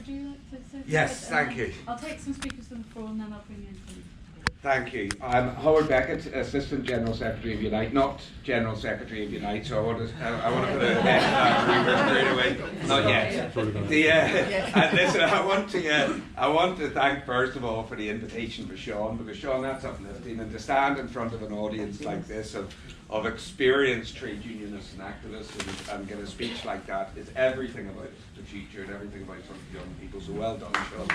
would you like to say? Yes, thank you. I'll take some speakers to the floor and then I'll bring you in. Thank you. I'm Howard Beckett, Assistant General Secretary of Unite, not General Secretary of Unite, so I want to put a straight away. Not yet. Listen, I want to thank first of all for the invitation for Sean, because Sean, that's uplifting, and to stand in front of an audience like this of experienced trade unionists and activists and get a speech like that is everything about the future and everything about some of the young people. So well done, Sean.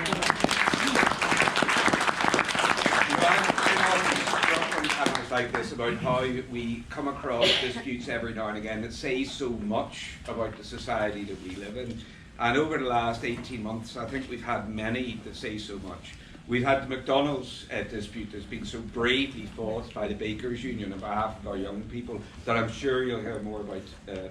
Comments like this about how we come across disputes every now and again that say so much about the society that we live in. And over the last 18 months, I think we've had many that say so much. We've had the McDonald's dispute that's been so bravely fought by the Bakers Union on behalf of our young people that I'm sure you'll hear more about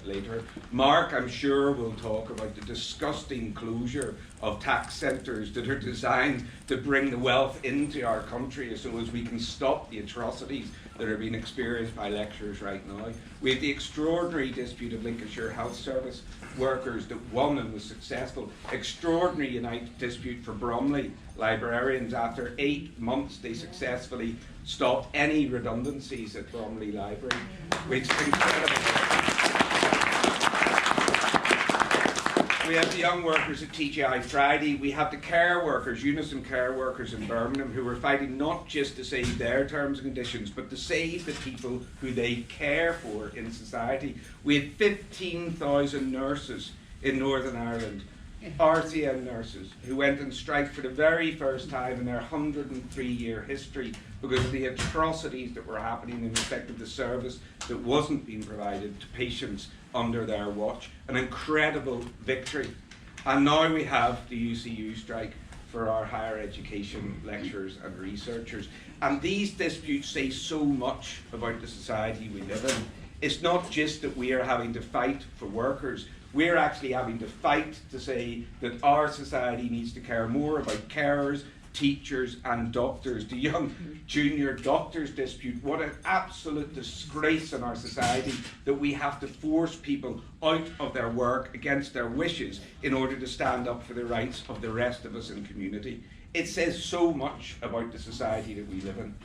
later. Mark, I'm sure, will talk about the disgusting closure of tax centres that are designed to bring the wealth into our country so as we can stop the atrocities that are being experienced by lecturers right now. We have the extraordinary dispute of Lincolnshire Health Service workers that won and was successful. Extraordinary Unite dispute for Bromley librarians. After 8 months, they successfully stopped any redundancies at Bromley Library, which is incredible. We have the young workers at TGI Friday. We have the care workers, Unison care workers in Birmingham, who are fighting not just to save their terms and conditions, but to save the people who they care for in society. We had 15,000 nurses in Northern Ireland, RCN nurses, who went on strike for the very first time in their 103-year history because of the atrocities that were happening in respect of the service that wasn't being provided to patients under their watch. An incredible victory. And now we have the UCU strike for our higher education lecturers and researchers. And these disputes say so much about the society we live in. It's not just that we are having to fight for workers, we're actually having to fight to say that our society needs to care more about carers, teachers and doctors. The young junior doctors dispute, what an absolute disgrace in our society that we have to force people out of their work against their wishes in order to stand up for the rights of the rest of us in community. It says so much about the society that we live in,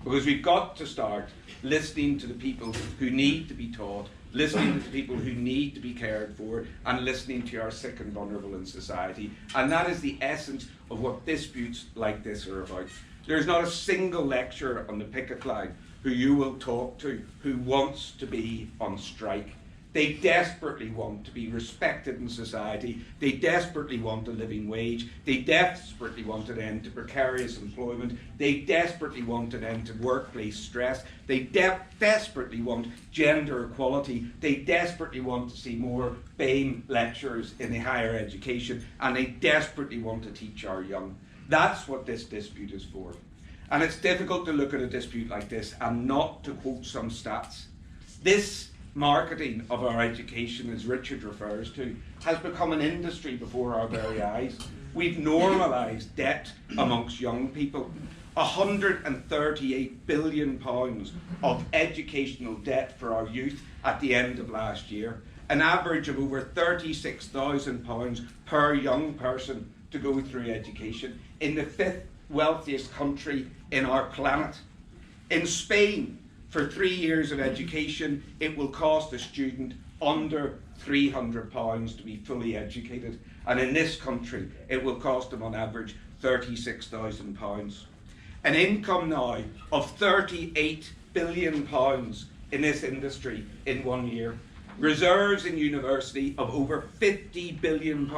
because we've got to start listening to the people who need to be taught, listening to the people who need to be cared for, and listening to our sick and vulnerable in society. And that is the essence of what disputes like this are about. There's not a single lecturer on the picket line who you will talk to who wants to be on strike. They desperately want to be respected in society. They desperately want a living wage. They desperately want an end to precarious employment. They desperately want an end to workplace stress. They desperately want gender equality. They desperately want to see more BAME lecturers in the higher education. And they desperately want to teach our young. That's what this dispute is for. And it's difficult to look at a dispute like this and not to quote some stats. This marketing of our education, as Richard refers to, has become an industry before our very eyes. We've normalised debt amongst young people. £138 billion of educational debt for our youth at the end of last year. An average of over £36,000 per young person to go through education in the 5th wealthiest country in our planet. In Spain, for 3 years of education, it will cost a student under £300 to be fully educated. And in this country, it will cost them on average £36,000. An income now of £38 billion in this industry in 1 year. Reserves in university of over £50 billion.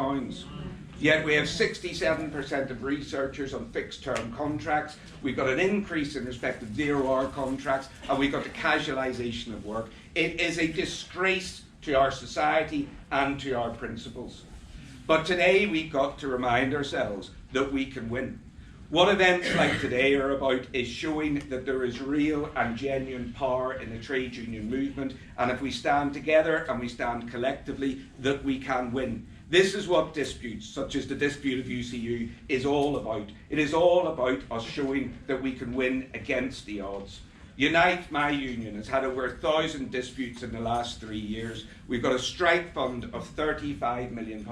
Yet we have 67% of researchers on fixed-term contracts. We've got an increase in respect of zero-hour contracts, and we've got the casualisation of work. It is a disgrace to our society and to our principles. But today we've got to remind ourselves that we can win. What events like today are about is showing that there is real and genuine power in the trade union movement, and if we stand together and we stand collectively, that we can win. This is what disputes, such as the dispute of UCU, is all about. It is all about us showing that we can win against the odds. Unite, my union, has had over 1,000 disputes in the last 3 years. We've got a strike fund of £35 million.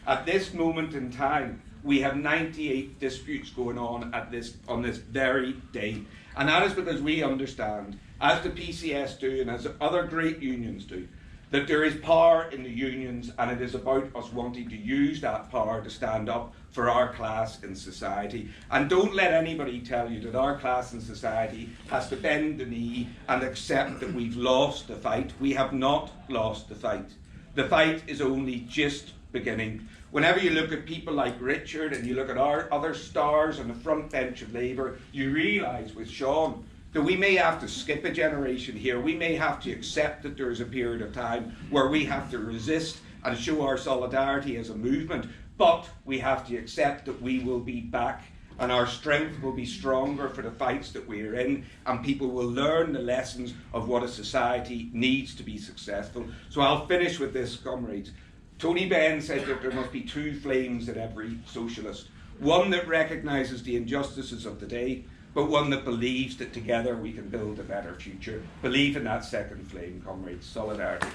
At this moment in time, we have 98 disputes going on this very day. And that is because we understand, as the PCS do and as other great unions do, that there is power in the unions, and it is about us wanting to use that power to stand up for our class in society. And don't let anybody tell you that our class in society has to bend the knee and accept that we've lost the fight. We have not lost the fight. The fight is only just beginning. Whenever you look at people like Richard and you look at our other stars on the front bench of Labour, you realise with Sean that we may have to skip a generation here. We may have to accept that there is a period of time where we have to resist and show our solidarity as a movement, but we have to accept that we will be back and our strength will be stronger for the fights that we are in, and people will learn the lessons of what a society needs to be successful. So I'll finish with this, comrades. Tony Benn said that there must be two flames in every socialist. One that recognises the injustices of the day, but one that believes that together we can build a better future. Believe in that second flame, comrades. Solidarity.